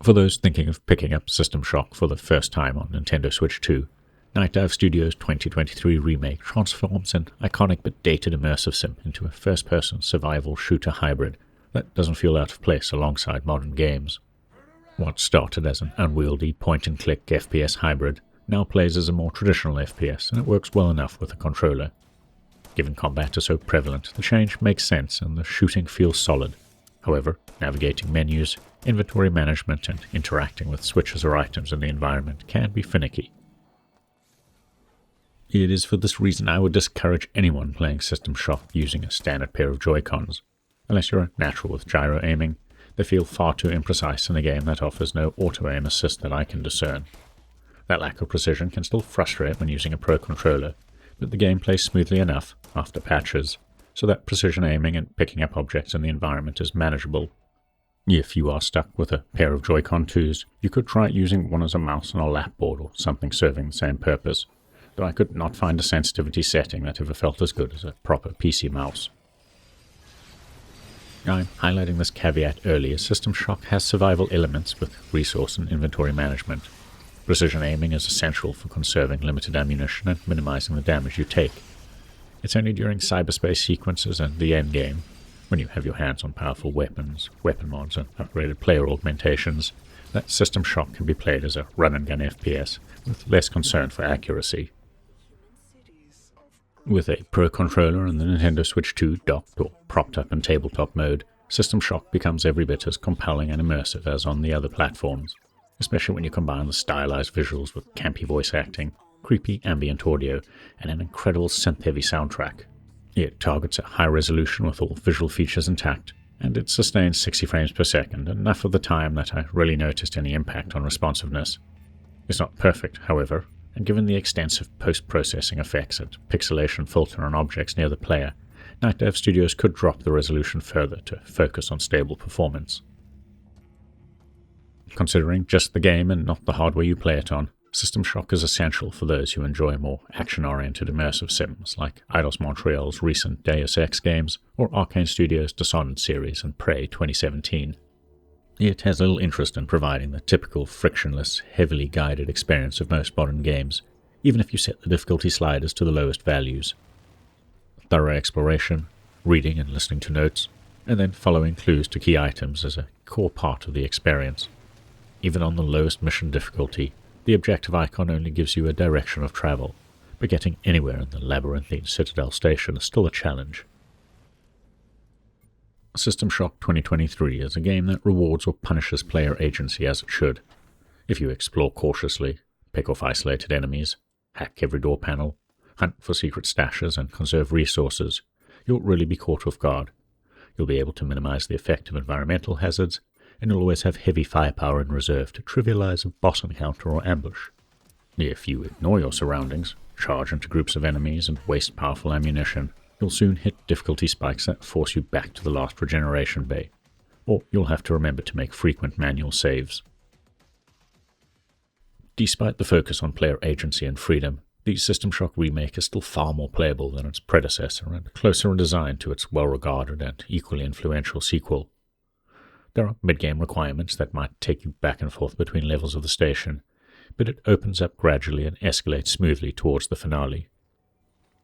For those thinking of picking up System Shock for the first time on Nintendo Switch 2, Night Dive Studios' 2023 remake transforms an iconic but dated immersive sim into a first-person survival shooter hybrid that doesn't feel out of place alongside modern games. What started as an unwieldy point-and-click FPS hybrid now plays as a more traditional FPS, and it works well enough with a controller. Given combat is so prevalent, the change makes sense and the shooting feels solid. However, navigating menus, inventory management, and interacting with switches or items in the environment can be finicky. It is for this reason I would discourage anyone playing System Shock using a standard pair of Joy-Cons. Unless you're a natural with gyro aiming, they feel far too imprecise in a game that offers no auto-aim assist that I can discern. That lack of precision can still frustrate when using a Pro controller, but the game plays smoothly enough, after patches, so that precision aiming and picking up objects in the environment is manageable. If you are stuck with a pair of Joy-Con 2s, you could try using one as a mouse on a lapboard or something serving the same purpose, though I could not find a sensitivity setting that ever felt as good as a proper PC mouse. I'm highlighting this caveat early as System Shock has survival elements with resource and inventory management. Precision aiming is essential for conserving limited ammunition and minimizing the damage you take. It's only during cyberspace sequences and the endgame, when you have your hands on powerful weapons, weapon mods, and upgraded player augmentations, that System Shock can be played as a run-and-gun FPS with less concern for accuracy. With a Pro controller and the Nintendo Switch 2 docked or propped up in tabletop mode, System Shock becomes every bit as compelling and immersive as on the other platforms, especially when you combine the stylized visuals with campy voice acting, creepy ambient audio, and an incredible synth-heavy soundtrack. It targets a high resolution with all visual features intact, and it sustains 60 frames per second, enough of the time that I really noticed any impact on responsiveness. It's not perfect, however, and given the extensive post-processing effects and pixelation filter on objects near the player, Night Dive Studios could drop the resolution further to focus on stable performance. Considering just the game and not the hardware you play it on, System Shock is essential for those who enjoy more action-oriented immersive sims like Eidos Montreal's recent Deus Ex games or Arcane Studios' Dishonored series and Prey 2017. It has little interest in providing the typical frictionless, heavily guided experience of most modern games, even if you set the difficulty sliders to the lowest values. Thorough exploration, reading and listening to notes, and then following clues to key items is a core part of the experience. Even on the lowest mission difficulty, the objective icon only gives you a direction of travel, but getting anywhere in the labyrinthine Citadel Station is still a challenge. System Shock 2023 is a game that rewards or punishes player agency as it should. If you explore cautiously, pick off isolated enemies, hack every door panel, hunt for secret stashes, and conserve resources, you'll really be caught off guard. You'll be able to minimize the effect of environmental hazards, and you'll always have heavy firepower in reserve to trivialize a boss encounter or ambush. If you ignore your surroundings, charge into groups of enemies, and waste powerful ammunition, you'll soon hit difficulty spikes that force you back to the last regeneration bay, or you'll have to remember to make frequent manual saves. Despite the focus on player agency and freedom, the System Shock remake is still far more playable than its predecessor and closer in design to its well-regarded and equally influential sequel. There are mid-game requirements that might take you back and forth between levels of the station, but it opens up gradually and escalates smoothly towards the finale.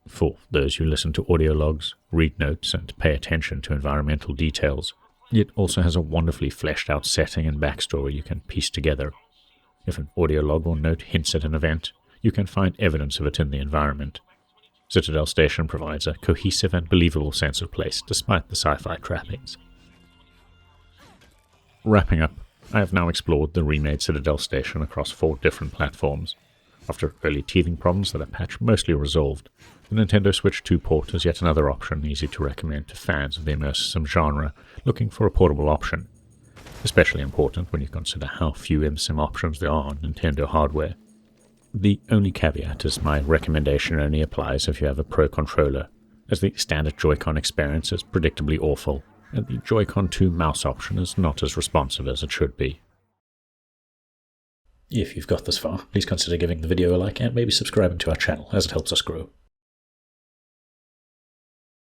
For those who listen to audio logs, read notes, and pay attention to environmental details, it also has a wonderfully fleshed out setting and backstory you can piece together. If an audio log or note hints at an event, you can find evidence of it in the environment. Citadel Station provides a cohesive and believable sense of place despite the sci-fi trappings. Wrapping up, I have now explored the remade Citadel Station across 4 different platforms. After early teething problems that are patched mostly resolved, the Nintendo Switch 2 port is yet another option easy to recommend to fans of the immersive sim genre looking for a portable option. Especially important when you consider how few imsim options there are on Nintendo hardware. The only caveat is my recommendation only applies if you have a Pro controller, as the standard Joy-Con experience is predictably awful, and the Joy-Con 2 mouse option is not as responsive as it should be. If you've got this far, please consider giving the video a like and maybe subscribing to our channel as it helps us grow.